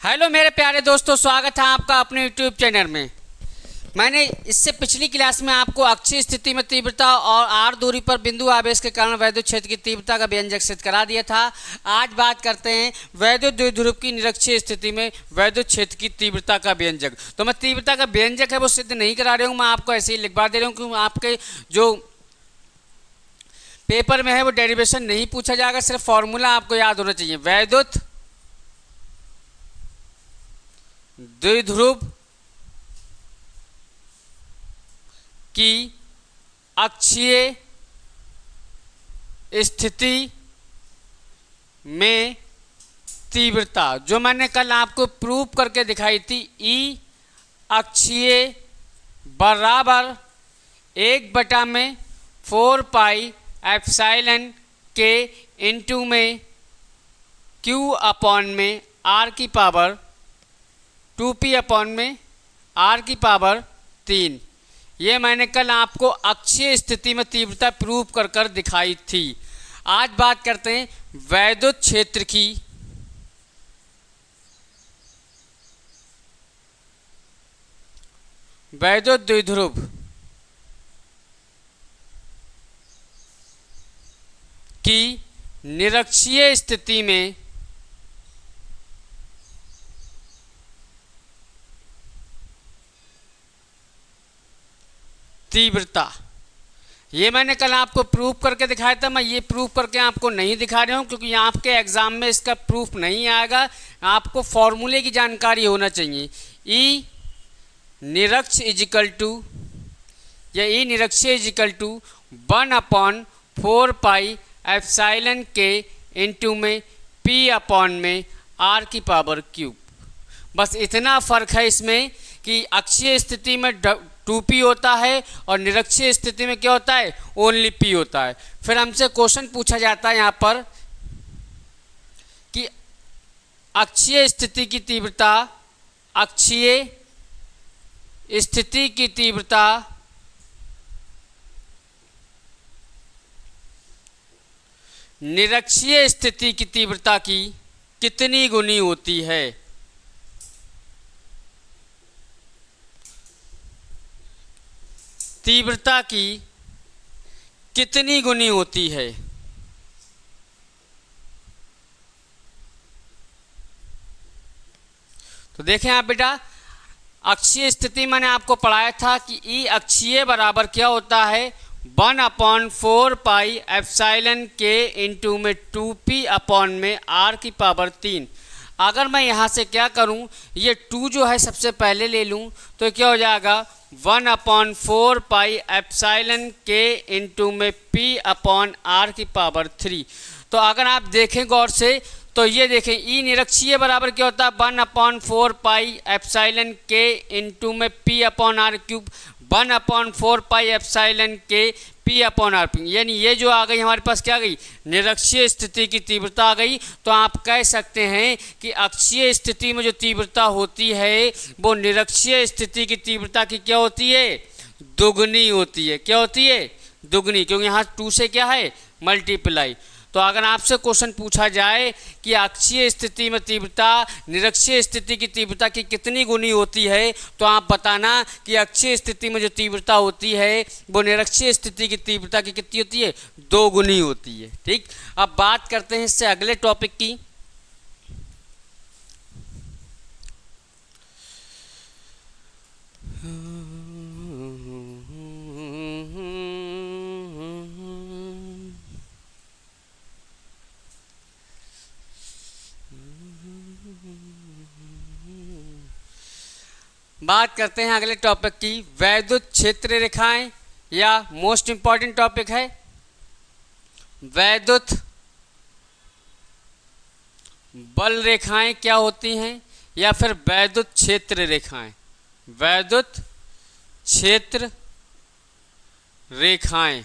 Hello मेरे प्यारे दोस्तों, स्वागत है आपका अपने यूट्यूब चैनल में। मैंने इससे पिछली क्लास में आपको अक्षीय स्थिति में तीव्रता और आर दूरी पर बिंदु आवेश के कारण वैद्युत क्षेत्र की तीव्रता का व्यंजक सिद्ध करा दिया था। आज बात करते हैं वैद्युत द्विध्रुव की निरक्षीय स्थिति में वैद्युत क्षेत्र की तीव्रता का व्यंजक। तो मैं तीव्रता का व्यंजक है वो सिद्ध नहीं करा रहा हूँ, मैं आपको ऐसे ही लिखवा दे रहा हूँ क्योंकि आपके जो पेपर में है वो डेरिवेशन नहीं पूछा जाएगा, सिर्फ फॉर्मूला आपको याद होना चाहिए। वैद्युत द्विध्रुव की अक्षीय स्थिति में तीव्रता, जो मैंने कल आपको प्रूव करके दिखाई थी, ई अक्षीय बराबर 1/4 पाई एप्सिलॉन के इंटू में क्यू अपॉन में आर की पावर 2p अपॉन में r की पावर 3। ये मैंने कल आपको अक्षीय स्थिति में तीव्रता प्रूव कर कर दिखाई थी। आज बात करते हैं वैद्युत क्षेत्र की वैद्युत द्विध्रुव की निरक्षीय स्थिति में तीव्रता। ये मैंने कल आपको प्रूफ करके दिखाया था। मैं ये प्रूफ करके आपको नहीं दिखा रहा हूँ क्योंकि आपके एग्जाम में इसका प्रूफ नहीं आएगा, आपको फॉर्मूले की जानकारी होना चाहिए। ई निरक्ष इजिकल टू या ई निरक्षीय इजिकल टू 1/4 पाई एप्सिलॉन के इंटू में p अपॉन में r की पावर क्यूब। बस इतना फ़र्क है इसमें कि अक्षीय स्थिति में 2p होता है और निरक्षीय स्थिति में क्या होता है, ओनली p होता है। फिर हमसे क्वेश्चन पूछा जाता है यहाँ पर कि अक्षीय स्थिति की तीव्रता, अक्षीय स्थिति की तीव्रता निरक्षीय स्थिति की तीव्रता की कितनी गुनी होती है। तीव्रता की कितनी गुनी होती है। तो देखें आप बेटा, अक्षीय स्थिति मैंने आपको पढ़ाया था कि ई अक्षीय बराबर क्या होता है, 1/4 पाई एप्सिलॉन के इंटू में 2p अपॉन में r की पावर 3। अगर मैं यहाँ से क्या करूँ, ये 2 जो है सबसे पहले ले लूँ तो क्या हो जाएगा, 1/4 पाई एप्सिलॉन के इंटू में p अपॉन r की पावर 3। तो अगर आप देखें गौर से तो ये देखें, ई निरक्षीय बराबर क्या होता है, 1/4 पाई एप्सिलॉन के इंटू में p upon r cube, 1/4 pi epsilon के p अपॉन r, यानी ये जो आ गई हमारे पास क्या आ गई, निरक्षीय स्थिति की तीव्रता आ गई। तो आप कह सकते हैं कि अक्षीय स्थिति में जो तीव्रता होती है वो निरक्षीय स्थिति की तीव्रता की क्या होती है, दुगनी होती है। क्या होती है, दुगनी, क्योंकि यहाँ 2 से क्या है, मल्टीप्लाई। तो अगर आपसे क्वेश्चन पूछा जाए कि अक्षीय स्थिति में तीव्रता निरक्षीय स्थिति की तीव्रता की कितनी गुनी होती है, तो आप बताना कि अक्षीय स्थिति में जो तीव्रता होती है वो निरक्षीय स्थिति की तीव्रता की कितनी होती है, 2 गुनी होती है। ठीक, अब बात करते हैं इससे अगले टॉपिक की। बात करते हैं अगले टॉपिक की, वैद्युत क्षेत्र रेखाएं, या मोस्ट इंपॉर्टेंट टॉपिक है वैद्युत बल रेखाएं क्या होती हैं, या फिर वैद्युत क्षेत्र रेखाएं। वैद्युत क्षेत्र रेखाएं,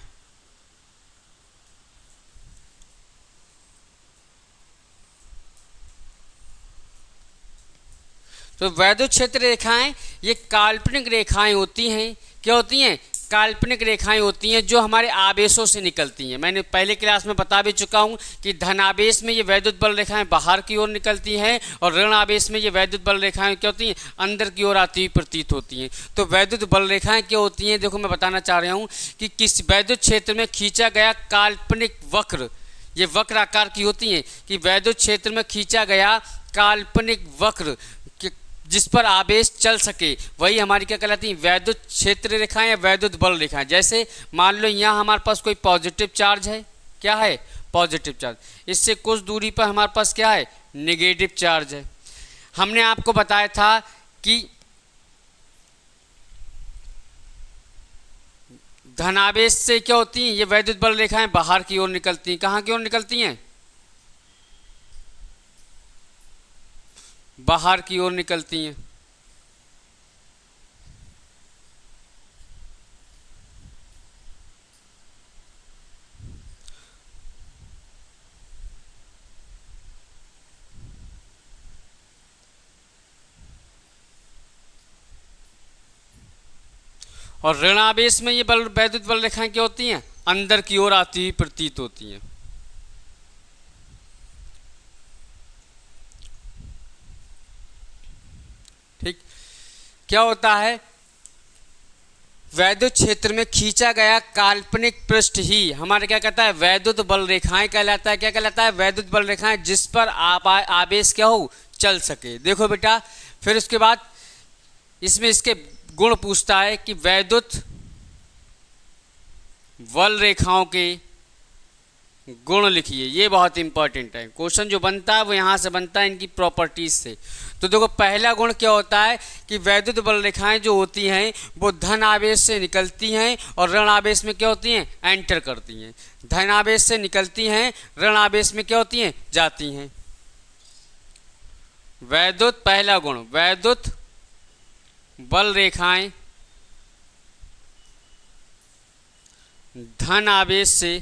तो वैद्युत क्षेत्र रेखाएं ये काल्पनिक रेखाएं होती हैं। क्या होती हैं, काल्पनिक रेखाएं होती हैं जो हमारे आवेशों से निकलती हैं। मैंने पहले क्लास में बता भी चुका हूं कि धनावेश में ये वैद्युत बल रेखाएं बाहर की ओर निकलती हैं और ऋण आवेश में ये वैद्युत बल रेखाएं क्या होती हैं, अंदर की ओर आती हुई प्रतीत होती हैं। तो वैद्युत बल रेखाएं क्या होती हैं, देखो मैं बताना चाह रहा हूँ कि किस वैद्युत क्षेत्र में खींचा गया काल्पनिक वक्र, ये वक्र आकार की होती हैं कि वैद्युत क्षेत्र में खींचा गया काल्पनिक वक्र जिस पर आवेश चल सके, वही हमारी क्या कहलाती है, वैद्युत क्षेत्र रेखाएं या वैद्युत बल रेखाएं। जैसे मान लो यहाँ हमारे पास कोई पॉजिटिव चार्ज है, क्या है, पॉजिटिव चार्ज, इससे कुछ दूरी पर हमारे पास क्या है, नेगेटिव चार्ज है। हमने आपको बताया था कि धनावेश से क्या होती हैं, ये वैद्युत बल रेखाएं बाहर की ओर निकलती हैं। कहाँ की ओर निकलती हैं, बाहर की ओर निकलती हैं। और ऋण आवेश में ये बल वैद्युत बल रेखाएं क्या होती हैं, अंदर की ओर आती हुई प्रतीत होती हैं। ठीक, क्या होता है, वैद्युत क्षेत्र में खींचा गया काल्पनिक पृष्ठ ही हमारे क्या कहता है, वैद्युत बल रेखाएं कहलाता है। क्या कहलाता है, वैद्युत बल रेखाएं जिस पर आवेश क्या हो, चल सके। देखो बेटा, फिर उसके बाद इसमें इसके गुण पूछता है कि वैद्युत बल रेखाओं के गुण लिखिए। ये बहुत इंपॉर्टेंट है, क्वेश्चन जो बनता है वो यहाँ से बनता है इनकी प्रॉपर्टीज से। तो देखो पहला गुण क्या होता है कि वैद्युत बल रेखाएं जो होती हैं वो धन आवेश से निकलती हैं और ऋण आवेश में क्या होती हैं, एंटर करती हैं। धन आवेश से निकलती हैं, ऋण आवेश में क्या होती हैं, जाती हैं। वैद्युत, पहला गुण, वैद्युत बल रेखाएं धन आवेश से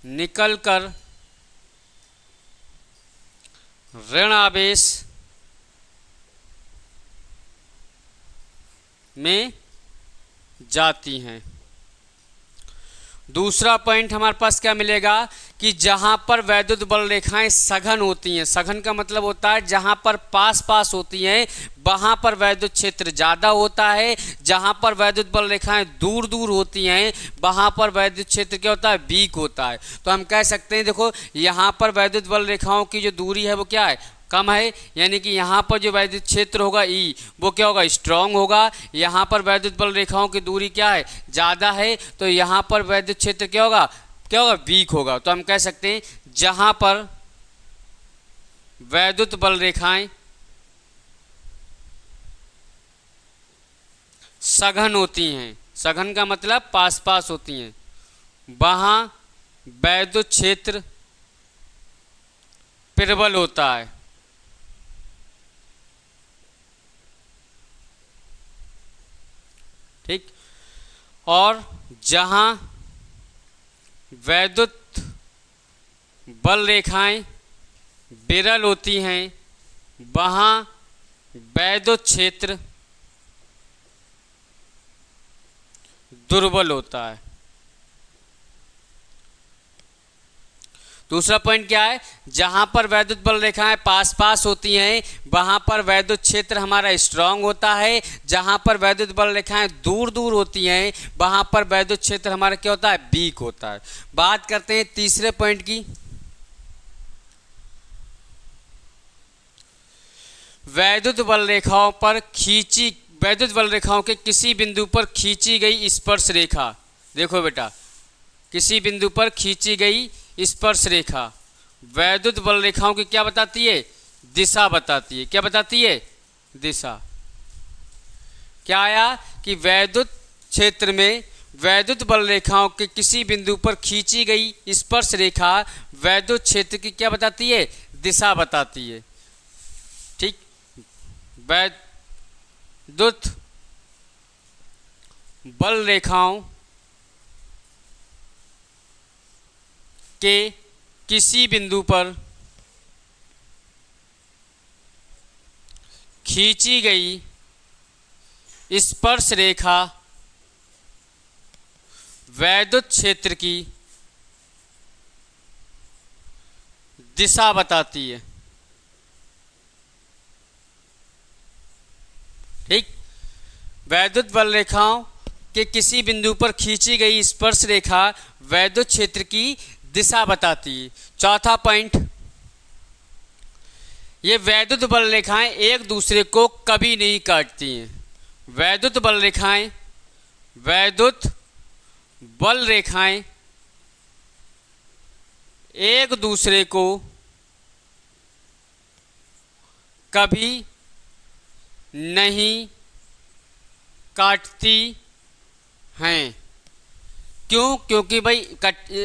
निकलकर ऋण आवेश में जाती हैं। दूसरा पॉइंट हमारे पास क्या मिलेगा कि जहां पर वैद्युत बल रेखाएं सघन होती हैं, सघन का मतलब होता है जहां पर पास पास होती हैं वहां पर वैद्युत क्षेत्र ज़्यादा होता है, जहां पर वैद्युत बल रेखाएं दूर दूर होती हैं वहां पर वैद्युत क्षेत्र क्या होता है, वीक होता है। तो हम कह सकते हैं देखो यहाँ पर वैद्युत बल रेखाओं की जो दूरी है वो क्या है, कम है, यानी कि यहाँ पर जो वैद्युत क्षेत्र होगा ई वो क्या होगा, स्ट्रांग होगा। यहाँ पर वैद्युत बल रेखाओं की दूरी क्या है, ज़्यादा है, तो यहाँ पर वैद्युत क्षेत्र क्या होगा, वीक होगा। तो हम कह सकते हैं जहाँ पर वैद्युत बल रेखाएं सघन होती हैं, सघन का मतलब पास पास होती हैं, वहाँ वैद्युत क्षेत्र प्रबल होता है। ठीक, और जहाँ वैद्युत बल रेखाएं विरल होती हैं वहाँ वैद्युत क्षेत्र दुर्बल होता है। दूसरा पॉइंट क्या है, जहां पर वैद्युत बल रेखाएं पास पास होती हैं वहां पर वैद्युत क्षेत्र हमारा स्ट्रांग होता है, जहां पर वैद्युत बल रेखाएं दूर दूर होती हैं वहां पर वैद्युत क्षेत्र हमारा क्या होता है, वीक होता है। बात करते हैं तीसरे पॉइंट की। वैद्युत बल रेखाओं पर वैद्युत बल रेखाओं के किसी बिंदु पर खींची गई स्पर्श रेखा, देखो बेटा किसी बिंदु पर खींची गई स्पर्श रेखा वैद्युत बल रेखाओं की क्या बताती है, दिशा बताती है। क्या बताती है, दिशा। क्या आया कि वैद्युत क्षेत्र में वैद्युत बल रेखाओं के किसी बिंदु पर खींची गई स्पर्श रेखा वैद्युत क्षेत्र की क्या बताती है, दिशा बताती है। ठीक, वैद्युत बल रेखाओं के किसी बिंदु पर खींची गई स्पर्श रेखा वैद्युत क्षेत्र की दिशा बताती है। ठीक, वैद्युत बल रेखाओं के किसी बिंदु पर खींची गई स्पर्श रेखा वैद्युत क्षेत्र की दिशा बताती है। चौथा पॉइंट, ये वैद्युत बल रेखाएं एक दूसरे को कभी नहीं काटती हैं। वैद्युत बल रेखाएं एक दूसरे को कभी नहीं काटती हैं। क्यों? क्योंकि भाई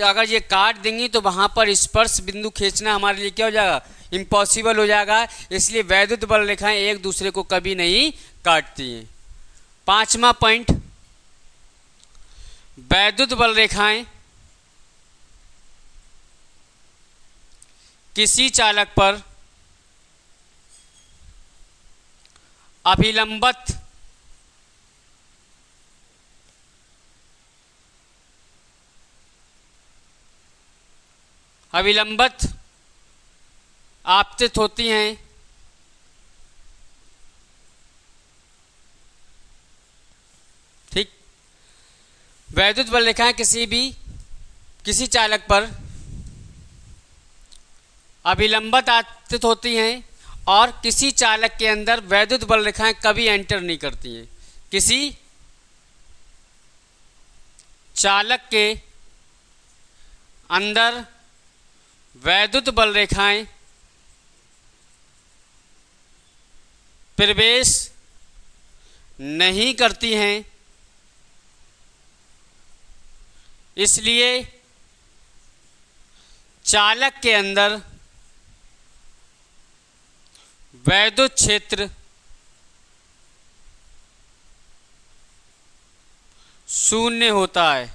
अगर ये काट देंगी तो वहाँ पर स्पर्श बिंदु खींचना हमारे लिए क्या हो जाएगा? इम्पॉसिबल हो जाएगा। इसलिए वैद्युत बल रेखाएं एक दूसरे को कभी नहीं काटती हैं। पांचवा पॉइंट, वैद्युत बल रेखाएं किसी चालक पर अभिलंबत आपतित होती हैं। ठीक, वैद्युत बल रेखाएं किसी चालक पर अभिलंबत आपतित होती हैं और किसी चालक के अंदर वैद्युत बल रेखाएं कभी एंटर नहीं करती हैं। किसी चालक के अंदर वैद्युत बल रेखाएं प्रवेश नहीं करती हैं। इसलिए चालक के अंदर वैद्युत क्षेत्र शून्य होता है।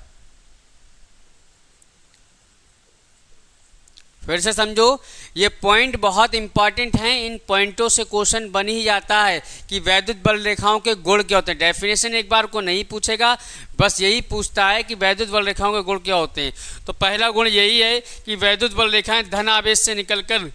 फिर से समझो, ये पॉइंट बहुत इंपॉर्टेंट हैं। इन पॉइंटों से क्वेश्चन बन ही जाता है कि वैद्युत बल रेखाओं के गुण क्या होते हैं। डेफिनेशन एक बार को नहीं पूछेगा, बस यही पूछता है कि वैद्युत बल रेखाओं के गुण क्या होते हैं। तो पहला गुण यही है कि वैद्युत बल रेखाएं धन आवेश से निकलकर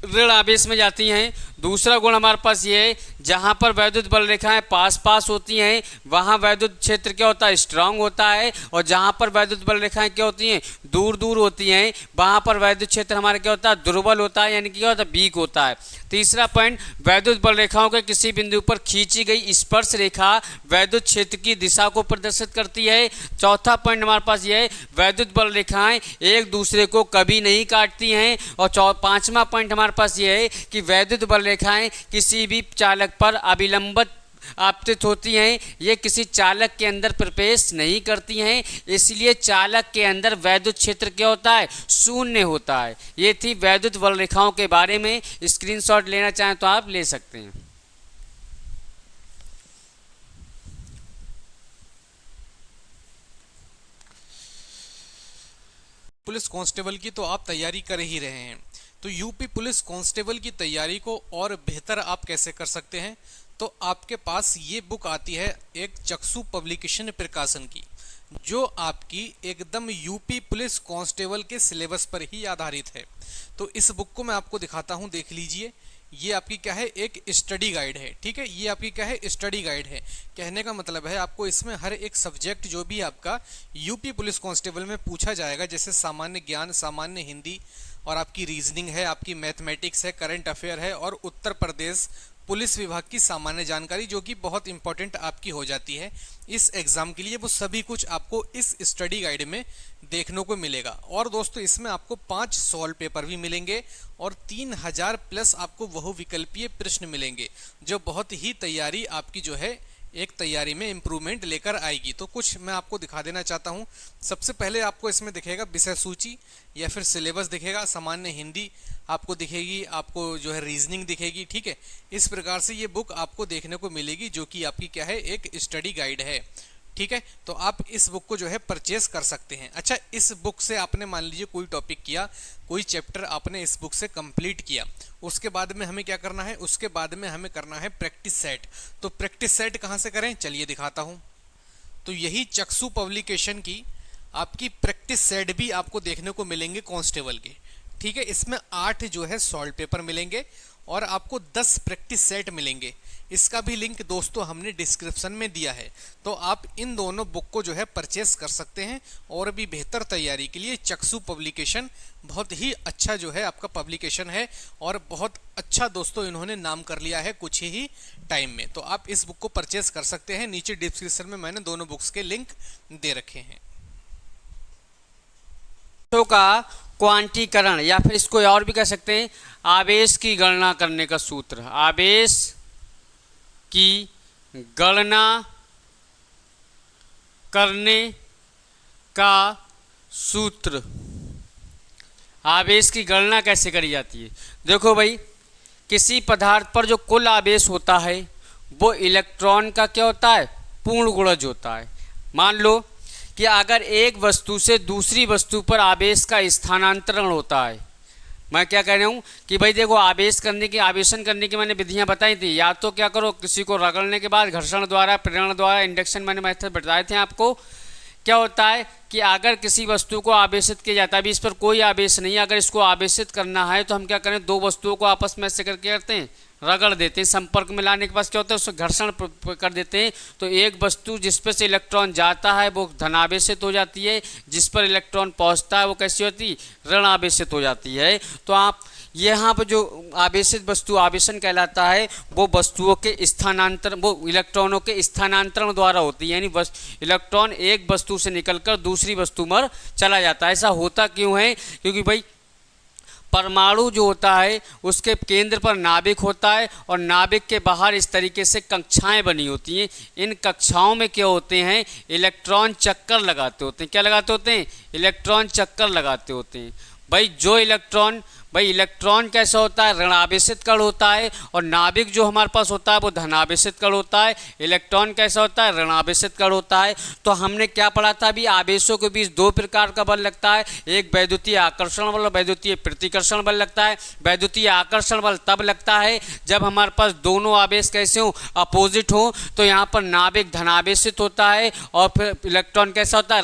ऋण आवेश में जाती हैं। दूसरा गुण हमारे पास ये है, जहाँ पर वैद्युत बल रेखाएं पास होती हैं वहाँ वैद्युत क्षेत्र क्या होता है? स्ट्रांग होता है। और जहाँ पर वैद्युत बल रेखाएं क्या होती हैं? दूर होती हैं, वहाँ पर वैद्युत क्षेत्र हमारा क्या होता है? दुर्बल होता है, यानी कि क्या होता है? वीक होता है। तीसरा पॉइंट, वैद्युत बल रेखाओं के किसी बिंदु पर खींची गई स्पर्श रेखा वैद्युत क्षेत्र की दिशा को प्रदर्शित करती है। चौथा पॉइंट हमारे पास ये है, वैद्युत बल रेखाएं एक दूसरे को कभी नहीं काटती हैं। और पांचवा पॉइंट हमारे पास ये है कि वैद्युत बल रेखाएं किसी भी चालक पर अभिलंबित आपतित होती हैं। ये किसी चालक के अंदर प्रवेश नहीं करती हैं। इसलिए चालक के अंदर वैद्युत क्षेत्र क्या होता है? शून्य होता है। ये थी वैद्युत बल रेखाओं के बारे में। स्क्रीनशॉट लेना चाहें तो आप ले सकते हैं। पुलिस कांस्टेबल की तो आप तैयारी कर ही रहे हैं, तो यूपी पुलिस कांस्टेबल की तैयारी को और बेहतर आप कैसे कर सकते हैं? तो आपके पास ये बुक आती है एक चक्षु पब्लिकेशन प्रकाशन की, जो आपकी एकदम यूपी पुलिस कांस्टेबल के सिलेबस पर ही आधारित है। तो इस बुक को मैं आपको दिखाता हूं, देख लीजिए। ये आपकी क्या है? एक स्टडी गाइड है। ठीक है, ये आपकी क्या है? स्टडी गाइड है। कहने का मतलब है आपको इसमें हर एक सब्जेक्ट जो भी आपका यूपी पुलिस कांस्टेबल में पूछा जाएगा, जैसे सामान्य ज्ञान, सामान्य हिंदी और आपकी रीजनिंग है, आपकी मैथमेटिक्स है, करंट अफेयर है और उत्तर प्रदेश पुलिस विभाग की सामान्य जानकारी, जो कि बहुत इंपॉर्टेंट आपकी हो जाती है इस एग्जाम के लिए, वो सभी कुछ आपको इस स्टडी गाइड में देखने को मिलेगा। और दोस्तों, इसमें आपको 5 सॉल्व पेपर भी मिलेंगे और 3000 प्लस आपको बहुविकल्पीय प्रश्न मिलेंगे, जो बहुत ही तैयारी आपकी जो है एक तैयारी में इम्प्रूवमेंट लेकर आएगी। तो कुछ मैं आपको दिखा देना चाहता हूँ। सबसे पहले आपको इसमें दिखेगा विषय सूची या फिर सिलेबस दिखेगा, सामान्य हिंदी आपको दिखेगी, आपको जो है रीजनिंग दिखेगी। ठीक है, इस प्रकार से ये बुक आपको देखने को मिलेगी, जो कि आपकी क्या है? एक स्टडी गाइड है। ठीक है, तो आप इस बुक को जो है परचेज कर सकते हैं। अच्छा, इस बुक से आपने मान लीजिए कोई टॉपिक किया, कोई चैप्टर आपने इस बुक से कंप्लीट किया, उसके बाद में हमें क्या करना है, उसके बाद में हमें करना है प्रैक्टिस सेट। तो प्रैक्टिस सेट कहाँ से करें, चलिए दिखाता हूँ। तो यही चक्षु पब्लिकेशन की आपकी प्रैक्टिस सेट भी आपको देखने को मिलेंगे कांस्टेबल के। ठीक है, इसमें 8 जो है सॉल्व पेपर मिलेंगे और आपको 10 प्रैक्टिस सेट मिलेंगे। इसका भी लिंक दोस्तों हमने डिस्क्रिप्शन में दिया है, तो आप इन दोनों बुक को जो है परचेस कर सकते हैं और भी बेहतर तैयारी के लिए। चक्षु पब्लिकेशन बहुत ही अच्छा जो है आपका पब्लिकेशन है और बहुत अच्छा दोस्तों इन्होंने नाम कर लिया है कुछ ही टाइम में। तो आप इस बुक को परचेस कर सकते हैं, नीचे डिस्क्रिप्शन में मैंने दोनों बुक्स के लिंक दे रखे हैं। का क्वांटीकरण या फिर इसको और भी कह सकते हैं आवेश की गणना करने का सूत्र। आवेश की गणना करने का सूत्र। आवेश की गणना कैसे करी जाती है, देखो भाई, किसी पदार्थ पर जो कुल आवेश होता है वो इलेक्ट्रॉन का क्या होता है, पूर्ण गुणज होता है। मान लो कि अगर एक वस्तु से दूसरी वस्तु पर आवेश का स्थानांतरण होता है, मैं क्या कह रहा हूँ कि भाई देखो, आवेशन करने की मैंने विधियाँ बताई थी। या तो क्या करो, किसी को रगड़ने के बाद घर्षण द्वारा, प्रेरण द्वारा, इंडक्शन मैंने मेथड बताए थे आपको। क्या होता है कि अगर किसी वस्तु को आवेशित किया जाता है, अभी इस पर कोई आवेश नहीं है, अगर इसको आवेशित करना है तो हम क्या करें, दो वस्तुओं को आपस में ऐसे करके करते हैं, रगड़ देते हैं। संपर्क में लाने के बाद क्या होता है, उससे घर्षण कर देते हैं। तो एक वस्तु जिस पर से इलेक्ट्रॉन जाता है वो धनावेशित हो जाती है, जिस पर इलेक्ट्रॉन पहुंचता है वो कैसी होती है, ऋण आवेशित हो जाती है। तो आप यहाँ पर जो आवेशित वस्तु आवेशन कहलाता है वो वस्तुओं के स्थानांतरण, वो इलेक्ट्रॉनों के स्थानांतरण द्वारा होती है। यानी इलेक्ट्रॉन एक वस्तु से निकलकर दूसरी वस्तु में चला जाता है। ऐसा होता क्यों है, क्योंकि भाई परमाणु जो होता है उसके केंद्र पर नाभिक होता है और नाभिक के बाहर इस तरीके से कक्षाएं बनी होती हैं। इन कक्षाओं में क्या होते हैं, इलेक्ट्रॉन चक्कर लगाते होते हैं। क्या लगाते होते हैं, इलेक्ट्रॉन चक्कर लगाते होते हैं। भाई इलेक्ट्रॉन कैसा होता है, ऋणावेशित कण होता है, और नाभिक जो हमारे पास होता है वो धनावेशित कण होता है। इलेक्ट्रॉन कैसा होता है, ऋणावेशित कण होता है। तो हमने क्या पढ़ा था अभी, आवेशों के बीच दो प्रकार का बल लगता है, एक वैद्युतीय आकर्षण बल और वैद्युतीय प्रतिकर्षण बल लगता है। वैद्युतीय आकर्षण बल तब लगता है जब हमारे पास दोनों आवेश कैसे हो, अपोजिट हो। तो यहाँ पर नाभिक धनावेशित होता है और फिर इलेक्ट्रॉन कैसा होता है,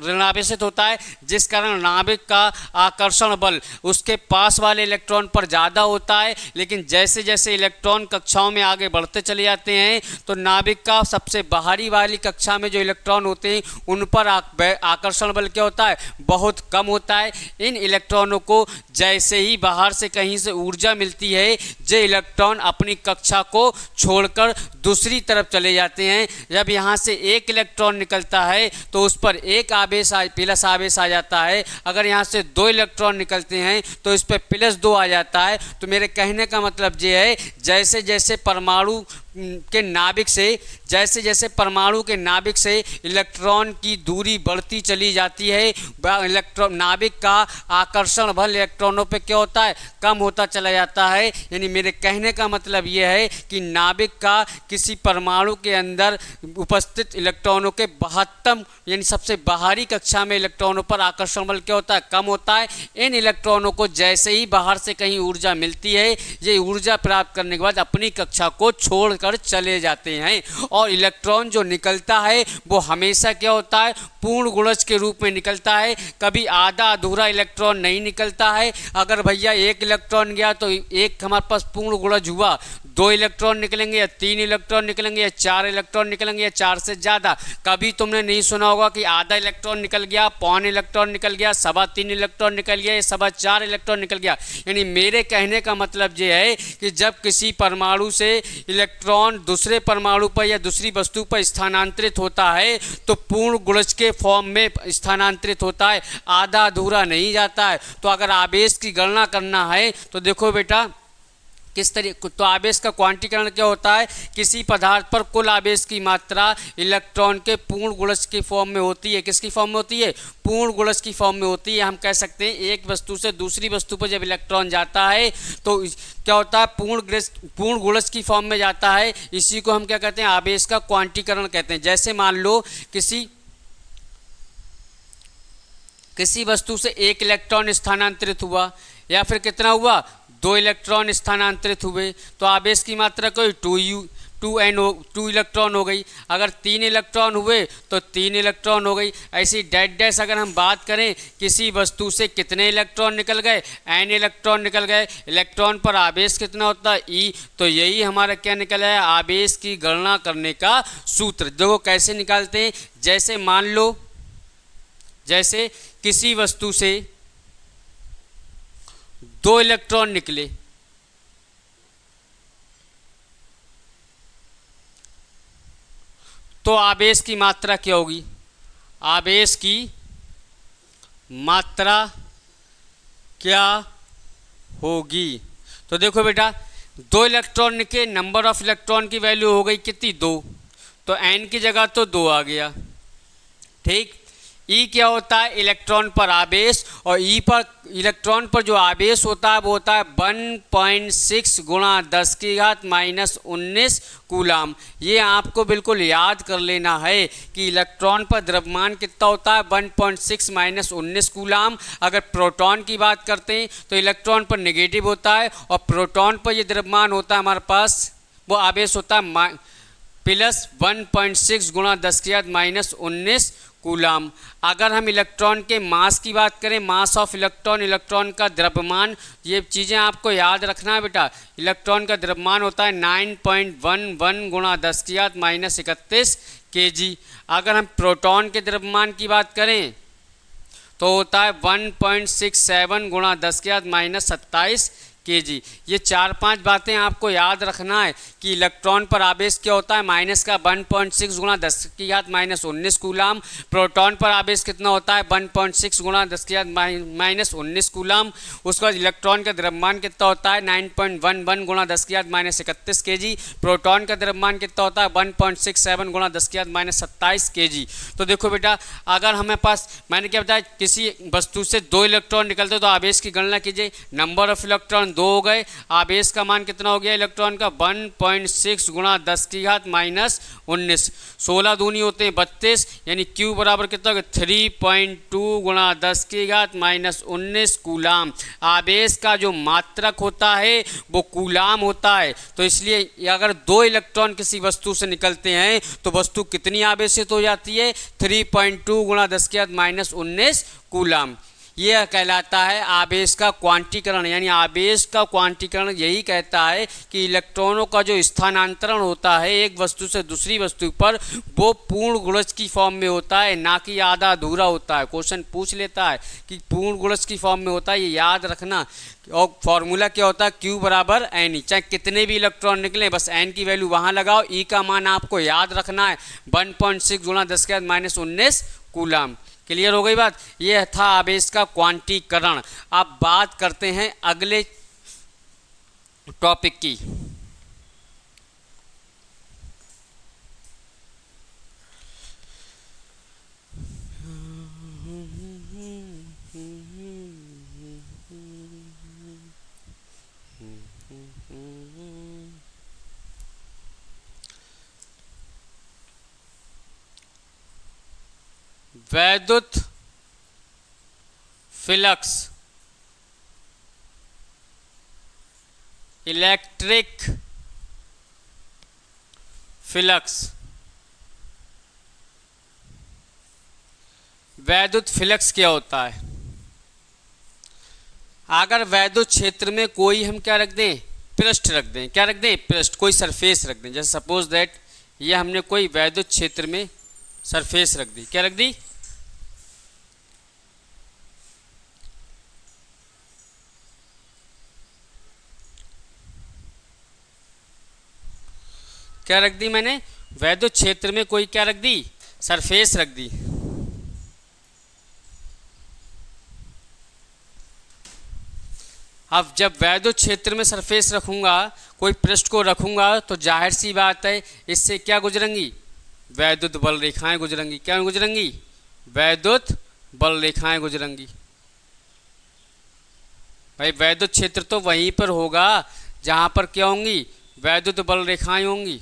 ऋणावेशित होता है, जिस कारण नाभिक का आकर्षण बल उसके पास वाले इलेक्ट्रॉन पर ज़्यादा होता है। लेकिन जैसे जैसे इलेक्ट्रॉन कक्षाओं में आगे बढ़ते चले जाते हैं तो नाभिक का सबसे बाहरी वाली कक्षा में जो इलेक्ट्रॉन होते हैं उन पर आकर्षण बल क्या होता है, बहुत कम होता है। इन इलेक्ट्रॉनों को जैसे ही बाहर से कहीं से ऊर्जा मिलती है, जो इलेक्ट्रॉन अपनी कक्षा को छोड़कर दूसरी तरफ चले जाते हैं। जब यहाँ से एक इलेक्ट्रॉन निकलता है तो उस पर एक आवेश प्लस आवेश आ जाता है। अगर यहाँ से दो इलेक्ट्रॉन निकलते हैं तो इस पर +2 आ जाता है। तो मेरे कहने का मतलब ये है, जैसे जैसे परमाणु के नाभिक से इलेक्ट्रॉन की दूरी बढ़ती चली जाती है, नाभिक का आकर्षण बल इलेक्ट्रॉनों पे क्या होता है, कम होता चला जाता है। यानी मेरे कहने का मतलब ये है कि नाभिक का किसी परमाणु के अंदर उपस्थित इलेक्ट्रॉनों के महत्तम यानी सबसे बाहरी कक्षा में इलेक्ट्रॉनों पर आकर्षण बल क्या होता है, कम होता है। इन इलेक्ट्रॉनों को जैसे ही बाहर से कहीं ऊर्जा मिलती है, ये ऊर्जा प्राप्त करने के बाद अपनी कक्षा को छोड़ कर चले जाते हैं। और इलेक्ट्रॉन जो निकलता है वो हमेशा क्या होता है, पूर्ण गुणज के रूप में निकलता है। कभी आधा अधूरा इलेक्ट्रॉन नहीं निकलता है। अगर भैया एक इलेक्ट्रॉन गया तो एक हमारे पास पूर्ण गुणज हुआ, 2 इलेक्ट्रॉन निकलेंगे या 3 इलेक्ट्रॉन निकलेंगे या 4 इलेक्ट्रॉन निकलेंगे या 4 से ज़्यादा। कभी तुमने नहीं सुना होगा कि आधा इलेक्ट्रॉन निकल गया, पौन इलेक्ट्रॉन निकल गया, 3.25 इलेक्ट्रॉन निकल गया या 4.25 इलेक्ट्रॉन निकल गया। यानी मेरे कहने का मतलब ये है कि जब किसी परमाणु से इलेक्ट्रॉन दूसरे परमाणु पर या दूसरी वस्तु पर स्थानांतरित होता है तो पूर्ण गुणज के फॉर्म में स्थानांतरित होता है, आधा अधूरा नहीं जाता है। तो अगर आवेश की गणना करना है तो देखो बेटा, किस तरीके तो आवेश का क्वांटीकरण क्या होता है, किसी पदार्थ पर कुल आवेश की मात्रा इलेक्ट्रॉन के पूर्ण गुणज की फॉर्म में होती है। किसकी फॉर्म में होती है, पूर्ण गुणज की फॉर्म में होती है। हम कह सकते हैं एक वस्तु से दूसरी वस्तु पर जब इलेक्ट्रॉन जाता है तो क्या होता है, पूर्ण गुणज की फॉर्म में जाता है। इसी को हम क्या कहते हैं, आवेश का क्वांटीकरण कहते हैं। जैसे मान लो किसी वस्तु से एक इलेक्ट्रॉन स्थानांतरित हुआ, या फिर कितना हुआ, 2 इलेक्ट्रॉन स्थानांतरित हुए, तो आवेश की मात्रा कोई 2 इलेक्ट्रॉन हो गई। अगर 3 इलेक्ट्रॉन हुए तो 3 इलेक्ट्रॉन हो गई। ऐसी डैश डैश अगर हम बात करें किसी वस्तु से कितने इलेक्ट्रॉन निकल गए, n इलेक्ट्रॉन निकल गए, इलेक्ट्रॉन पर आवेश कितना होता है, E। तो यही हमारा क्या निकला है, आवेश की गणना करने का सूत्र। देखो कैसे निकालते हैं, जैसे मान लो जैसे किसी वस्तु से 2 इलेक्ट्रॉन निकले, तो आवेश की मात्रा क्या होगी, आवेश की मात्रा क्या होगी। तो देखो बेटा 2 इलेक्ट्रॉन निकले, नंबर ऑफ इलेक्ट्रॉन की वैल्यू हो गई कितनी, 2। तो n की जगह तो 2 आ गया, ठीक। E क्या होता है, इलेक्ट्रॉन पर आवेश, और E पर इलेक्ट्रॉन पर जो आवेश होता है वो होता है 1.6 गुणा 10 की घात -19 कूलाम। ये आपको बिल्कुल याद कर लेना है कि इलेक्ट्रॉन पर द्रव्यमान कितना होता है, 1.6 -19 कूलाम। अगर प्रोटॉन की बात करते हैं तो इलेक्ट्रॉन पर नेगेटिव होता है, और प्रोटॉन पर ये द्रव्यमान होता है हमारे पास, वो आवेश होता है प्लस 1.6 गुणा 10 की घात -19 कूलाम। अगर हम इलेक्ट्रॉन के मास की बात करें, मास ऑफ इलेक्ट्रॉन, इलेक्ट्रॉन का द्रव्यमान, ये चीज़ें आपको याद रखना है बेटा। इलेक्ट्रॉन का द्रव्यमान होता है 9.11 गुणा 10 की घात -31 kg। अगर हम प्रोटॉन के द्रव्यमान की बात करें तो होता है 1.67 गुणा 10 की घात -27 kg। ये 4-5 बातें आपको याद रखना है कि इलेक्ट्रॉन पर आवेश क्या होता है, माइनस का 1.6 गुणा 10 की घात -19 कूलाम। प्रोटॉन पर आवेश कितना होता है, 1.6 गुणा 10 की घात -19 कूलाम। उसके बाद इलेक्ट्रॉन का द्रव्यमान कितना होता है, 9.11 गुणा 10 की घात -31 kg। प्रोटॉन का द्रव्यमान कितना होता है, 1.67 गुणा 10 की घात -27 kg। तो देखो बेटा, अगर हमें पास, मैंने क्या बताया, किसी वस्तु से 2 इलेक्ट्रॉन निकलते तो आवेश की गणना कीजिए। नंबर ऑफ इलेक्ट्रॉन 2 हो गए, आवेश का मान कितना हो गया इलेक्ट्रॉन का, 1.6 गुणा 10 की घात -19। 16 दूनी होते हैं 32, यानी Q बराबर कितना होगा, 3.2 गुणा 10 की घात -19 कूलाम। आवेश का जो मात्रक होता है वो कूलाम होता है। तो इसलिए अगर 2 इलेक्ट्रॉन किसी वस्तु से निकलते हैं तो वस्तु कितनी आवेशित हो जाती है, 3.2 गुणा 10 की घात -19 कूलाम। यह कहलाता है आवेश का क्वांटीकरण। यानी आवेश का क्वांटीकरण यही कहता है कि इलेक्ट्रॉनों का जो स्थानांतरण होता है एक वस्तु से दूसरी वस्तु पर, वो पूर्ण गुणज की फॉर्म में होता है, ना कि आधा अधूरा होता है। क्वेश्चन पूछ लेता है कि पूर्ण गुणज की फॉर्म में होता है, ये याद रखना। और फॉर्मूला क्या होता है, Q बराबर n। चाहे कितने भी इलेक्ट्रॉन निकले, बस n की वैल्यू वहाँ लगाओ। E का मान आपको याद रखना है 1.6 गुणा 10 की घात -19 कूलाम। क्लियर हो गई बात। यह था आवेश का क्वांटीकरण। अब बात करते हैं अगले टॉपिक की। वैद्युत फ्लक्स, इलेक्ट्रिक फ्लक्स। वैद्युत फ्लक्स क्या होता है, अगर वैद्युत क्षेत्र में कोई हम क्या रख दें, पृष्ठ रख दें, क्या रख दें, पृष्ठ, कोई सरफेस रख दें। जैसे सपोज दैट ये हमने कोई वैद्युत क्षेत्र में सरफेस रख दी, क्या रख दी, क्या रख दी मैंने, वैद्युत क्षेत्र में कोई क्या रख दी, सरफेस रख दी। अब जब वैद्युत क्षेत्र में सरफेस रखूँगा, कोई पृष्ठ को रखूँगा, तो जाहिर सी बात है इससे क्या गुजरेंगी, वैद्युत बल रेखाएं गुजरेंगी। क्या गुजरेंगी, वैद्युत बल रेखाएं गुजरेंगी। भाई वैद्युत क्षेत्र तो वहीं पर होगा जहाँ पर क्या होंगी, वैद्युत बल रेखाएं होंगी।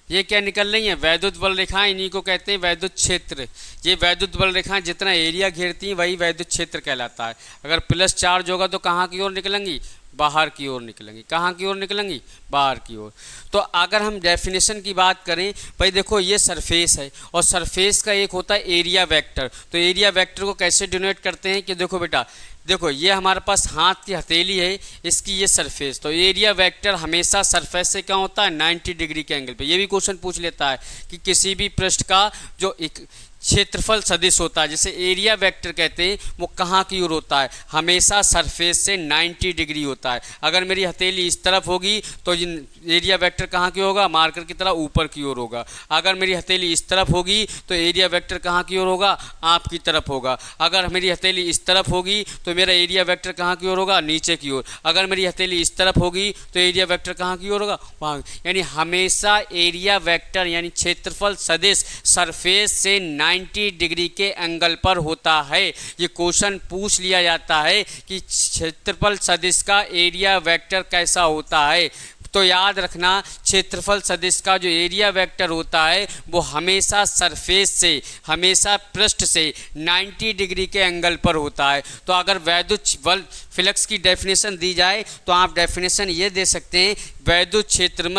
ये क्या निकल रही हैं, वैद्युत बल रेखाएं, इन्हीं को कहते हैं वैद्युत क्षेत्र। ये वैद्युत बल रेखाएं जितना एरिया घेरती हैं वही वैद्युत क्षेत्र कहलाता है। अगर प्लस चार्ज होगा तो कहाँ की ओर निकलेंगी, बाहर की ओर निकलेंगी। कहाँ की ओर निकलेंगी, बाहर की ओर। तो अगर हम डेफिनेशन की बात करें, भाई देखो ये सरफेस है और सरफेस का एक होता है एरिया वेक्टर। तो एरिया वेक्टर को कैसे डिनोट करते हैं कि देखो बेटा, देखो ये हमारे पास हाथ की हथेली है, इसकी ये सरफेस, तो एरिया वेक्टर हमेशा सरफेस से क्या होता है, 90 डिग्री के एंगल पे। ये भी क्वेश्चन पूछ लेता है कि किसी भी पृष्ठ का जो एक क्षेत्रफल सदिश होता है, जैसे एरिया वेक्टर कहते हैं, वो कहाँ की ओर होता है, हमेशा सरफेस से 90 डिग्री होता है। अगर मेरी हथेली इस तरफ होगी तो एरिया वेक्टर कहाँ की होगा, मार्कर की तरह ऊपर की ओर होगा। अगर मेरी हथेली इस तरफ होगी तो एरिया वेक्टर कहाँ की ओर होगा, आपकी तरफ होगा। अगर मेरी हथेली इस तरफ होगी तो मेरा एरिया वेक्टर कहाँ की ओर होगा, नीचे की ओर। अगर मेरी हथेली इस तरफ होगी तो एरिया वेक्टर कहाँ की ओर होगा, वहाँ। यानी हमेशा एरिया वेक्टर यानी क्षेत्रफल सदिश सरफेस से 90 डिग्री के एंगल पर होता है। ये क्वेश्चन पूछ लिया जाता है कि क्षेत्रफल सदिश का एरिया वेक्टर कैसा होता है। तो याद रखना, क्षेत्रफल सदिश का जो एरिया वेक्टर होता है वो हमेशा सरफेस से, हमेशा पृष्ठ से 90 डिग्री के एंगल पर होता है। तो अगर वैद्युत बल फ्लक्स की डेफिनेशन दी जाए तो आप डेफिनेशन ये दे सकते हैं, वैद्युत क्षेत्र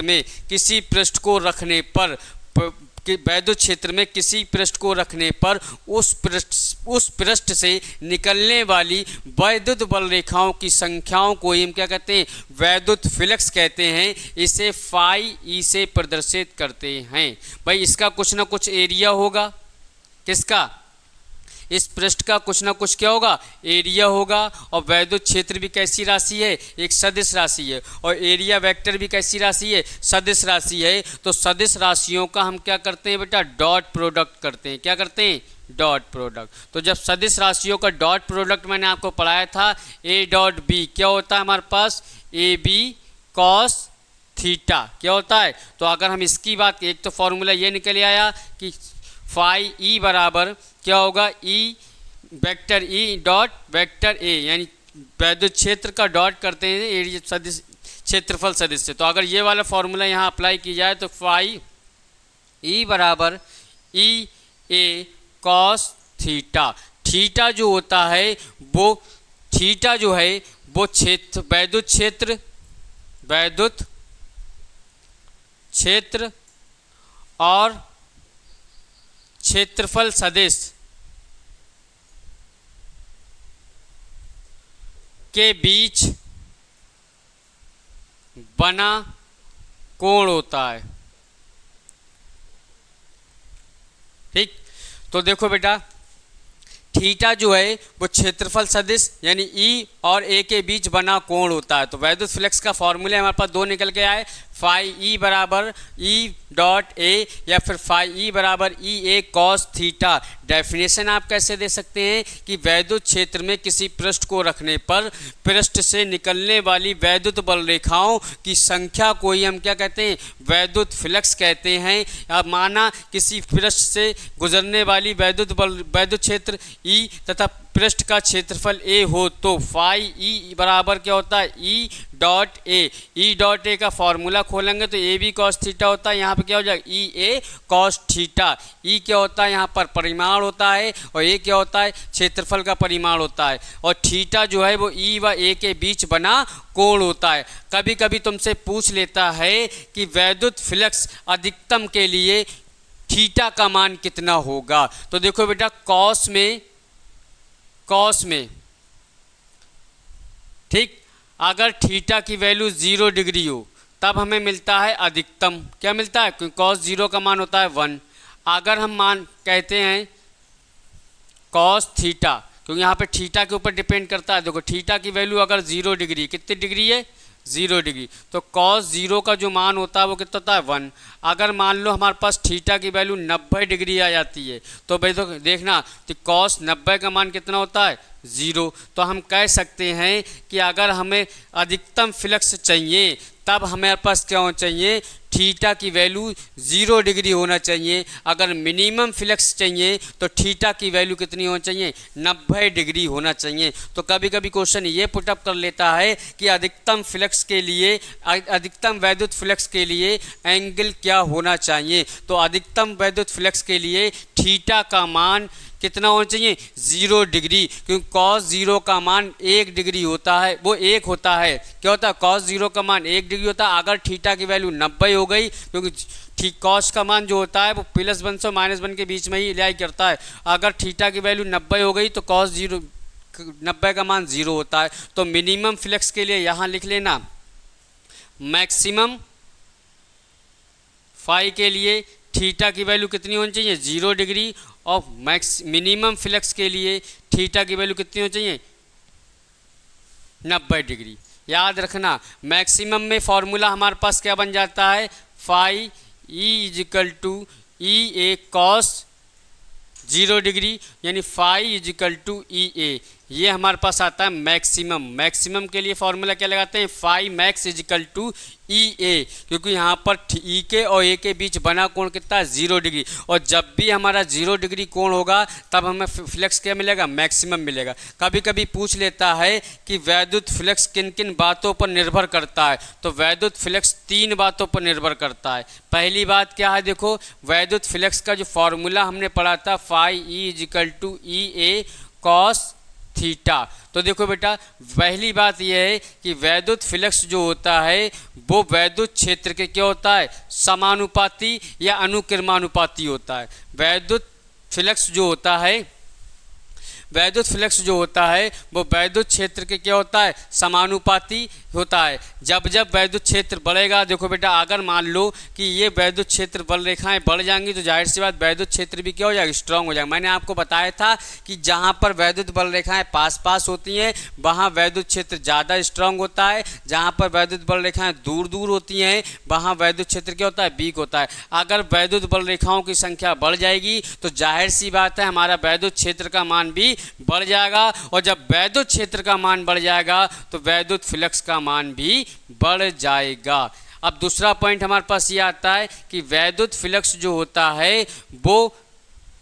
में किसी पृष्ठ को रखने पर वैद्युत क्षेत्र में किसी पृष्ठ को रखने पर उस पृष्ठ से निकलने वाली वैद्युत बल रेखाओं की संख्याओं को हम क्या कहते हैं, वैद्युत फ्लक्स कहते हैं। इसे फाई ई से प्रदर्शित करते हैं। भाई इसका कुछ ना कुछ एरिया होगा, किसका, इस पृष्ठ का कुछ ना कुछ क्या होगा, एरिया होगा। और वैद्युत क्षेत्र भी कैसी राशि है, एक सदिश राशि है। और एरिया वेक्टर भी कैसी राशि है, सदिश राशि है। तो सदिश राशियों का हम क्या करते हैं बेटा, डॉट प्रोडक्ट करते हैं। क्या करते हैं, डॉट प्रोडक्ट। तो जब सदिश राशियों का डॉट प्रोडक्ट मैंने आपको पढ़ाया था, ए डॉट बी क्या होता है हमारे पास, ए बी कॉस थीटा क्या होता है। तो अगर हम इसकी बात, एक तो फॉर्मूला ये निकल आया कि फाई ई बराबर क्या होगा, E vector E dot vector A, यानी वैद्युत क्षेत्र का डॉट करते हैं एरिया सदिश, क्षेत्रफल सदिश से। तो अगर ये वाला फॉर्मूला यहाँ अप्लाई की जाए तो फाई ई बराबर ई ए कॉस थीटा। थीटा जो होता है वो, थीटा जो है वो वैद्युत क्षेत्र और क्षेत्रफल सदिश के बीच बना कोण होता है। ठीक, तो देखो बेटा, थीटा जो है वो क्षेत्रफल सदिश यानी ई और ए के बीच बना कोण होता है। तो वैद्युत फ्लक्स का फॉर्मूला हमारे पास दो निकल के आए, फाई ई बराबर ई डॉट ए या फिर फाई ई बराबर ई ए कॉस थीटा। डेफिनेशन आप कैसे दे सकते हैं कि वैद्युत क्षेत्र में किसी पृष्ठ को रखने पर पृष्ठ से निकलने वाली वैद्युत बल रेखाओं की संख्या को ही हम क्या कहते हैं, वैद्युत फ्लक्स कहते हैं। अब माना किसी पृष्ठ से गुजरने वाली वैद्युत क्षेत्र ई तथा पृष्ठ का क्षेत्रफल ए हो तो फाई ई बराबर क्या होता है, E dot A. E dot A का फॉर्मूला खोलेंगे तो ए बी कॉस थीटा होता है, यहाँ पे क्या हो जाएगा, ई ए कॉस थीटा। ई क्या होता है, यहाँ पर परिमाण होता है, और ए क्या होता है, क्षेत्रफल का परिमाण होता है। और थीटा जो है वो ई व ए के बीच बना कोण होता है। कभी कभी तुमसे पूछ लेता है कि वैद्युत फ्लक्स अधिकतम के लिए थीटा का मान कितना होगा। तो देखो बेटा, कॉस में ठीक, अगर थीटा की वैल्यू 0 डिग्री हो तब हमें मिलता है अधिकतम। क्या मिलता है, क्योंकि कॉस 0 का मान होता है 1। अगर हम मान कहते हैं कॉस थीटा, क्योंकि यहाँ पे थीटा के ऊपर डिपेंड करता है। देखो थीटा की वैल्यू अगर 0 डिग्री, कितनी डिग्री है, 0 डिग्री। तो cos 0 का जो मान होता है वो कितना होता है 1। अगर मान लो हमारे पास थीटा की वैल्यू 90 डिग्री आ जाती है तो भाई तो देखना कि cos 90 का मान कितना होता है 0। तो हम कह सकते हैं कि अगर हमें अधिकतम फ्लक्स चाहिए तब हमारे पास क्या होना चाहिए, थीटा की वैल्यू 0 डिग्री होना चाहिए। अगर मिनिमम फ्लक्स चाहिए तो थीटा की वैल्यू कितनी होनी चाहिए, 90 डिग्री होना चाहिए। तो कभी कभी क्वेश्चन ये पुटअप कर लेता है कि अधिकतम फ्लक्स के लिए, अधिकतम वैद्युत फ्लक्स के लिए एंगल क्या होना चाहिए। तो अधिकतम वैद्युत फ्लक्स के लिए थीटा का मान कितना होना चाहिए 0 डिग्री, क्योंकि cos 0 का मान 1 डिग्री होता है, वो 1 होता है। क्या होता है, cos 0 का मान 1 डिग्री होता है। अगर थीटा की वैल्यू 90 हो गई, क्योंकि ठीक cos का मान जो होता है वो +1 से -1 के बीच में ही लाई करता है। अगर थीटा की वैल्यू 90 हो गई तो cos 0 90 का मान 0 होता है। तो मिनिमम फ्लक्स के लिए यहाँ लिख लेना मैक्सिमम फाई के लिए थीटा की वैल्यू कितनी होनी चाहिए 0 डिग्री, और मिनिमम फ्लक्स के लिए थीटा की वैल्यू कितनी होनी चाहिए 90 डिग्री। याद रखना मैक्सिमम में फॉर्मूला हमारे पास क्या बन जाता है, phi E = EA cos 0 degree, यानी फाई = EA। ये हमारे पास आता है मैक्सिमम। मैक्सिमम के लिए फॉर्मूला क्या लगाते हैं, फाई मैक्स = EA, क्योंकि यहाँ पर ई के और ए के बीच बना कोण कितना है 0 डिग्री। और जब भी हमारा 0 डिग्री कोण होगा तब हमें फ्लक्स क्या मिलेगा, मैक्सिमम मिलेगा। कभी कभी पूछ लेता है कि वैद्युत फ्लक्स किन किन बातों पर निर्भर करता है। तो वैद्युत फ्लक्स 3 बातों पर निर्भर करता है। पहली बात क्या है, देखो वैद्युत फ्लक्स का जो फॉर्मूला हमने पढ़ा था phi E = EA cos theta. तो देखो बेटा पहली बात यह है कि वैद्युत फ्लक्स जो होता है वो वैद्युत क्षेत्र के क्या होता है, समानुपाती या अनुक्रमानुपाती होता है। वैद्युत फ्लक्स जो होता है, वैद्युत फ्लक्स जो होता है वो वैद्युत क्षेत्र के क्या होता है, समानुपाती होता है। जब जब वैद्युत क्षेत्र बढ़ेगा, देखो बेटा अगर मान लो कि ये वैद्युत क्षेत्र बल रेखाएं बढ़ जाएंगी तो जाहिर सी बात वैद्युत क्षेत्र भी क्या हो जाएगा, स्ट्रांग हो जाएगा। मैंने आपको बताया था कि जहाँ पर वैद्युत बल रेखाएं पास पास होती हैं वहाँ वैद्युत क्षेत्र ज़्यादा स्ट्रांग होता है, जहाँ पर वैद्युत बल रेखाएं दूर दूर होती हैं वहाँ वैद्युत क्षेत्र क्या होता है, वीक होता है। अगर वैद्युत बल रेखाओं की संख्या बढ़ जाएगी तो जाहिर सी बात है हमारा वैद्युत क्षेत्र का मान भी बढ़ जाएगा, और जब वैद्युत क्षेत्र का मान बढ़ जाएगा तो वैद्युत फ्लक्स का मान भी बढ़ जाएगा। अब दूसरा पॉइंट हमारे पास ये आता है कि वैद्युत फ्लक्स जो होता है वो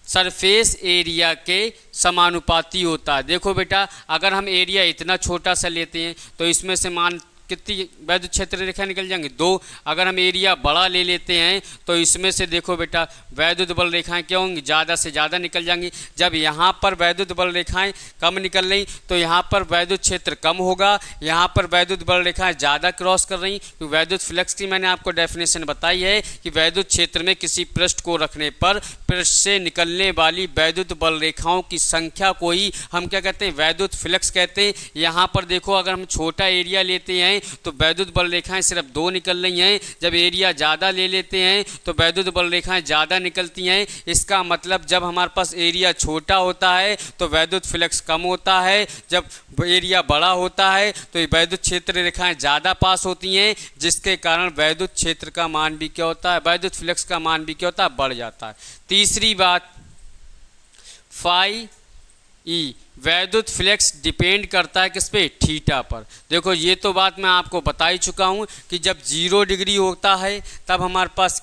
सरफेस एरिया के समानुपाती होता है। देखो बेटा अगर हम एरिया इतना छोटा सा लेते हैं तो इसमें से मान कितनी वैद्युत क्षेत्र रेखा निकल जाएंगे, 2। अगर हम एरिया बड़ा ले लेते हैं तो इसमें से देखो बेटा वैद्युत बल रेखाएं क्या होंगी, ज़्यादा से ज़्यादा निकल जाएंगी। जब यहाँ पर वैद्युत बल रेखाएं कम निकल रही तो यहाँ पर वैद्युत क्षेत्र कम होगा, यहाँ पर वैद्युत बल रेखाएं ज़्यादा क्रॉस कर रही। तो वैद्युत फ्लक्स की मैंने आपको डेफिनेशन बताई है कि वैद्युत क्षेत्र में किसी पृष्ठ को रखने पर पृष्ठ से निकलने वाली वैद्युत बल रेखाओं की संख्या को ही हम क्या कहते हैं, वैद्युत फ्लक्स कहते हैं। यहाँ पर देखो अगर हम छोटा एरिया लेते हैं तो वैद्युत बल रेखाएं सिर्फ 2 निकल रही हैं, जब एरिया ज़्यादा ले लेते हैं तो वैद्युत बल रेखाएं ज़्यादा निकलती हैं। इसका मतलब जब हमारे पास एरिया छोटा होता है तो वैद्युत फ्लक्स कम होता है, जब एरिया बड़ा होता है तो वैद्युत क्षेत्र रेखाएं ज़्यादा पास होती हैं, जिसके कारण वैद्युत क्षेत्र का मान भी क्या होता है, वैद्युत फ्लक्स का मान भी क्या होता है, बढ़ जाता है। तीसरी बात फाई ई, वैद्युत फ्लक्स डिपेंड करता है किस पे, थीटा पर। देखो ये तो बात मैं आपको बता ही चुका हूँ कि जब 0 डिग्री होता है तब हमारे पास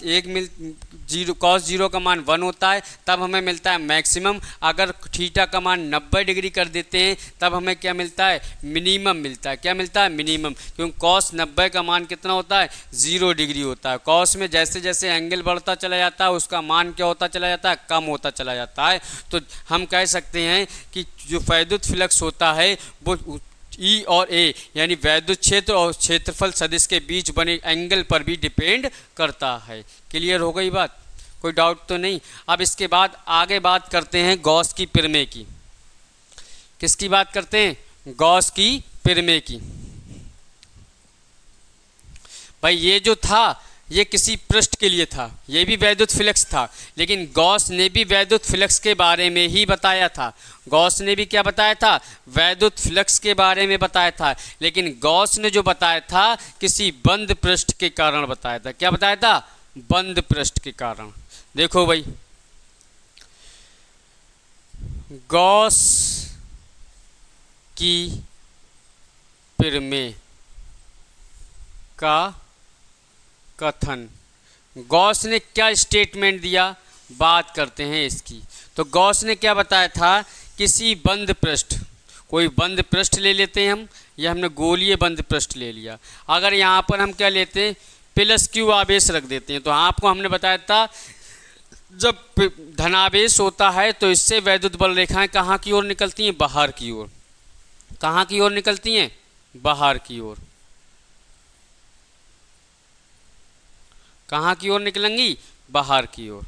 cos 0 का मान 1 होता है, तब हमें मिलता है मैक्सिमम। अगर थीटा का मान 90 डिग्री कर देते हैं तब हमें क्या मिलता है, मिनिमम मिलता है। क्या मिलता है, मिनिमम, क्योंकि cos 90 का मान कितना होता है, 0 डिग्री होता है। cos में जैसे जैसे एंगल बढ़ता चला जाता है उसका मान क्या होता चला जाता है, कम होता चला जाता है। तो हम कह सकते हैं कि जो वैद्युत फ्लक्स होता है वो ई और ए यानी वैद्युत क्षेत्र और क्षेत्रफल सदिश के बीच बने एंगल पर भी डिपेंड करता है। क्लियर हो गई बात, कोई डाउट तो नहीं। अब इसके बाद आगे बात करते हैं गॉस की प्रमेय की। किसकी बात करते हैं, गॉस की प्रमेय की। भाई ये जो था ये किसी पृष्ठ के लिए था, ये भी वैद्युत फ्लक्स था, लेकिन गॉस ने भी वैद्युत फ्लक्स के बारे में ही बताया था। गॉस ने भी क्या बताया था? वैद्युत फ्लक्स के बारे में बताया था, लेकिन गॉस ने जो बताया था किसी बंद पृष्ठ के कारण बताया था। क्या बताया था? बंद पृष्ठ के कारण। देखो भाई, गॉस की प्रमेय का कथन, गॉस ने क्या स्टेटमेंट दिया, बात करते हैं इसकी। तो गॉस ने क्या बताया था? किसी बंद पृष्ठ, कोई बंद पृष्ठ ले लेते हैं हम, या हमने गोलीय बंद पृष्ठ ले लिया। अगर यहाँ पर हम क्या लेते हैं, प्लस क्यू आवेश रख देते हैं, तो आपको हमने बताया था जब धनावेश होता है तो इससे वैद्युत बल रेखाएं कहाँ की ओर निकलती हैं? बाहर की ओर। कहाँ की ओर निकलती हैं? बाहर की ओर। कहाँ की ओर निकलेंगी? बाहर की ओर।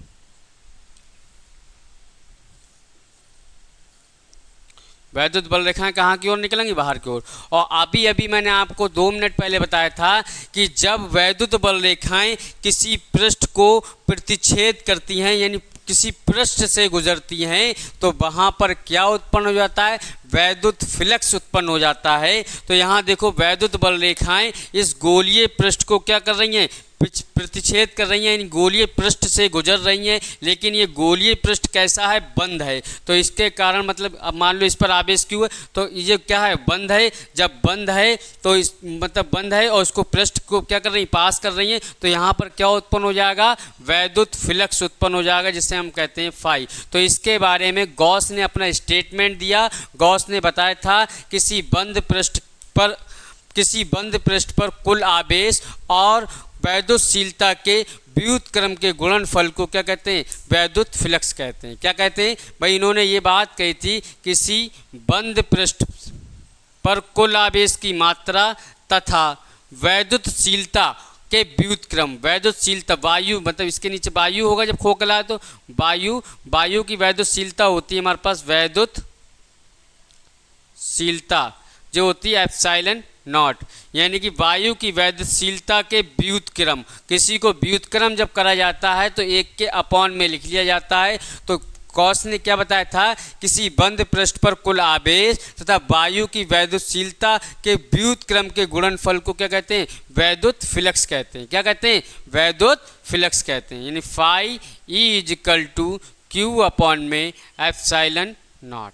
वैद्युत बल रेखाएं कहाँ की ओर निकलेंगी? बाहर की ओर। और अभी अभी मैंने आपको 2 मिनट पहले बताया था कि जब वैद्युत बल रेखाएं किसी पृष्ठ को प्रतिच्छेद करती हैं, यानी किसी पृष्ठ से गुजरती हैं, तो वहाँ पर क्या उत्पन्न हो जाता है? वैद्युत फ्लक्स उत्पन्न हो जाता है। तो यहाँ देखो, वैद्युत बल रेखाएं इस गोलीय पृष्ठ को क्या कर रही हैं? प्रतिच्छेद कर रही हैं, यानी गोलीय पृष्ठ से गुजर रही हैं, लेकिन ये गोलीय पृष्ठ कैसा है? बंद है। तो इसके कारण मतलब अब मान लो इस पर आवेश क्यू है, तो ये क्या है? बंद है। जब बंद है तो इस मतलब बंद है और इसको पृष्ठ को क्या कर रही हैं? पास कर रही हैं, तो यहाँ पर क्या उत्पन्न हो जाएगा? वैद्युत फ्लक्स उत्पन्न हो जाएगा, जिसे हम कहते हैं फाई। तो इसके बारे में गॉस ने अपना स्टेटमेंट दिया। गॉस ने बताया था किसी बंद पृष्ठ पर कुल आवेश और वैद्युतशीलता के व्युत्क्रम के गुणनफल को क्या कहते हैं? वैद्युत फ्लक्स कहते हैं। क्या कहते हैं भाई? इन्होंने ये बात कही थी, किसी बंद पृष्ठ पर कुल आवेश की मात्रा तथा वैद्युतशीलता के व्युत्क्रम, वैद्युतशीलता वायु, मतलब इसके नीचे वायु होगा जब खोखला है, तो वायु की वैद्युतशीलता होती है हमारे पास, वैद्युतशीलता जो होती है एप्सिलॉन नॉट, यानी कि वायु की वैद्युतशीलता के व्युत्क्रम। किसी को व्युत्क्रम जब करा जाता है तो 1 के अपॉन में लिख लिया जाता है। तो गॉस ने क्या बताया था? किसी बंद पृष्ठ पर कुल आवेश तथा वायु की वैद्युतशीलता के व्युत्क्रम के गुणनफल को क्या कहते हैं? वैद्युत फ्लक्स कहते हैं। क्या कहते हैं? वैद्युत फ्लक्स कहते हैं। यानी phi E equal to Q upon में epsilon naught.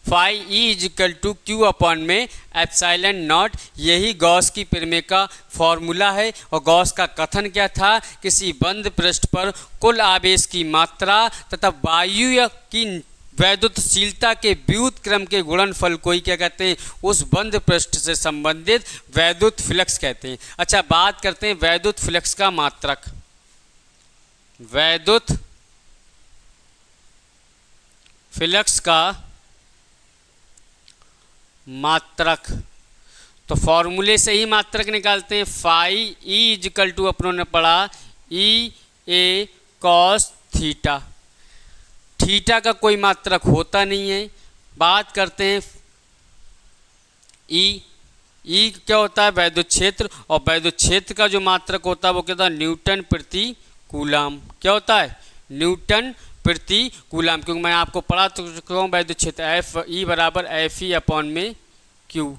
Phi E equal to Q upon में एप्सिलॉन नॉट, यही गॉस की प्रमेय का फॉर्मूला है। और गॉस का कथन क्या था? किसी बंद पृष्ठ पर कुल आवेश की मात्रा तथा वायु की वैद्युतशीलता के व्युत्क्रम के गुणनफल को ही क्या कहते हैं? उस बंद पृष्ठ से संबंधित वैद्युत फ्लक्स कहते हैं। अच्छा, बात करते हैं वैद्युत फ्लक्स का मात्रक। वैद्युत फ्लक्स का मात्रक, तो फॉर्मूले से ही मात्रक निकालते हैं। फाई ई इजिकल टू अपनों ने पढ़ा ई ए कॉस थीटा। थीटा का कोई मात्रक होता नहीं है। बात करते हैं ई क्या होता है? वैद्युत क्षेत्र। और वैद्युत क्षेत्र का जो मात्रक होता है वो क्या होता है? न्यूटन प्रति कूलाम। क्या होता है? न्यूटन प्रति कूलाम। क्योंकि मैं आपको पढ़ा तो क्यों, वैद्युत क्षेत्र एफ ई बराबर एफ ई अपॉन में क्यू।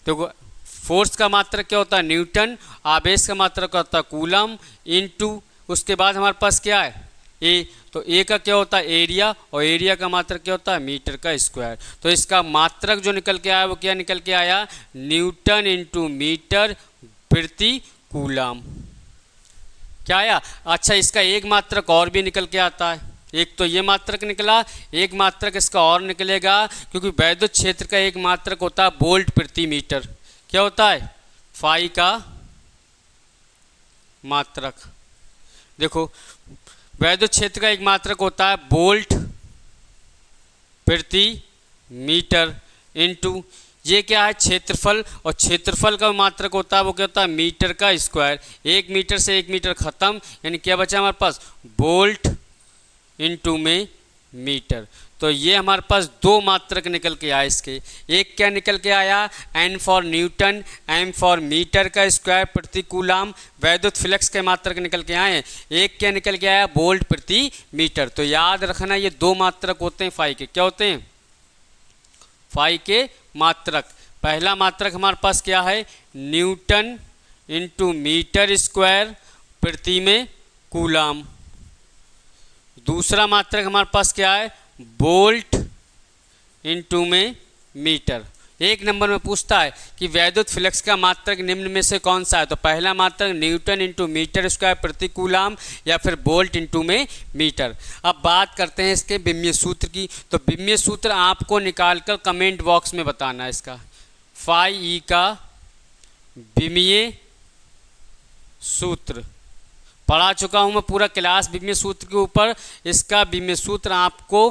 देखो, फोर्स का मात्रक क्या होता है? न्यूटन। आवेश का मात्रक क्या होता है? कूलम इनटू, उसके बाद हमारे पास क्या है? ए। तो ए का क्या होता है? एरिया। और एरिया का मात्रक क्या होता है? मीटर का स्क्वायर। तो इसका मात्रक जो निकल के आया वो क्या निकल के आया? न्यूटन इंटू मीटर प्रति कूलम। क्या आया? अच्छा, इसका एक मात्रक और भी निकल के आता है। एक तो ये मात्रक निकला, एक मात्रक इसका और निकलेगा, क्योंकि वैद्युत क्षेत्र का एक मात्रक होता है वोल्ट प्रति मीटर। क्या होता है? फाई का मात्रक। देखो, वैद्युत क्षेत्र का एक मात्रक होता है वोल्ट प्रति मीटर इनटू ये क्या है? क्षेत्रफल। और क्षेत्रफल का मात्रक होता है वो क्या होता है? मीटर का स्क्वायर। 1 मीटर से 1 मीटर खत्म, यानी क्या बचा हमारे पास? वोल्ट इनटू में मीटर। तो ये हमारे पास दो मात्रक निकल के आए इसके। एक क्या निकल के आया, N for newton, M for metre का स्क्वायर प्रति कूलाम, वैद्युत फ्लक्स के मात्रक निकल के आए। एक क्या निकल के आया, वोल्ट प्रति मीटर। तो याद रखना ये दो मात्रक होते हैं फाई के। क्या होते हैं, फाई के मात्रक। पहला मात्रक हमारे पास क्या है, न्यूटन इंटू मीटर स्क्वायर प्रति में कूलाम। दूसरा मात्रक हमारे पास क्या है, वोल्ट इंटू में मीटर। एक नंबर में पूछता है कि वैद्युत फ्लक्स का मात्रक निम्न में से कौन सा है, तो पहला मात्रक न्यूटन इंटू मीटर स्क्वायर प्रति कूलाम या फिर वोल्ट इंटू में मीटर। अब बात करते हैं इसके विमीय सूत्र की। तो विमीय सूत्र आपको निकालकर कमेंट बॉक्स में बताना है इसका। फाई ई का विमीय सूत्र पढ़ा चुका हूँ मैं पूरा क्लास विमीय सूत्र के ऊपर। इसका विमीय सूत्र आपको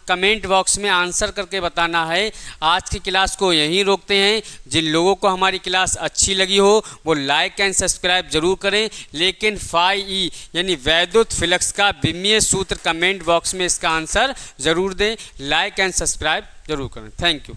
कमेंट बॉक्स में आंसर करके बताना है। आज की क्लास को यहीं रोकते हैं। जिन लोगों को हमारी क्लास अच्छी लगी हो वो लाइक एंड सब्सक्राइब जरूर करें, लेकिन फाई ई यानी वैद्युत फ्लक्स का विमीय सूत्र कमेंट बॉक्स में इसका आंसर जरूर दें। लाइक एंड सब्सक्राइब जरूर करें। Thank you.